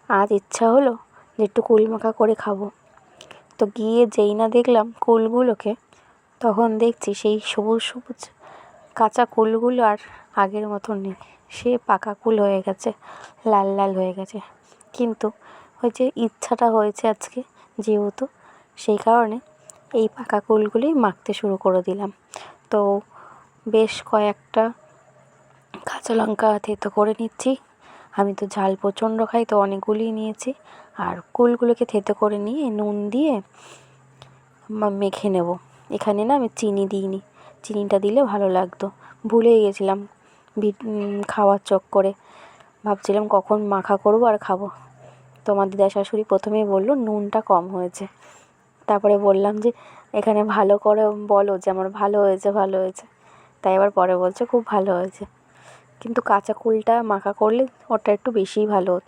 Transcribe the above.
আজ ইচ্ছা হলো যে একটু কুল মাখা করে খাবো। তো গিয়ে যেই না দেখলাম কুলগুলোকে, তখন দেখছি সেই সবুজ সবুজ কাঁচা কুলগুলো আর আগের মতন নেই, সে পাকা কুল হয়ে গেছে, লাল লাল হয়ে গেছে। কিন্তু ওই যে ইচ্ছাটা হয়েছে আজকে যেহেতু, সেই কারণে এই পাকা কুলগুলোই মাখতে শুরু করে দিলাম। তো বেশ কয়েকটা কাঁচা লঙ্কা থেঁতো করে নিচ্ছি। আমি তো ঝাল প্রচণ্ড খাই, তো অনেকগুলিই নিয়েছি। আর কুলগুলোকে থেঁতো করে নিয়ে নুন দিয়ে মেখে নেব। এখানে না আমি চিনি দিইনি, চিনিটা দিলে ভালো লাগতো, ভুলেই গেছিলাম খাওয়ার চক্করে। ভাবছিলাম কখন মাখা করবো আর খাবো। তোমার দিদা শাশুড়ি প্রথমেই বললো নুনটা কম হয়েছে। তারপরে বললাম যে এখানে ভালো করে বলো যে আমার ভালো হয়েছে ভালো হয়েছে। তাই আবার পরে বলছে খুব ভালো হয়েছে। কিন্তু কাঁচা কুলটা মাখা করলে ওটা একটু বেশিই ভালো হতো।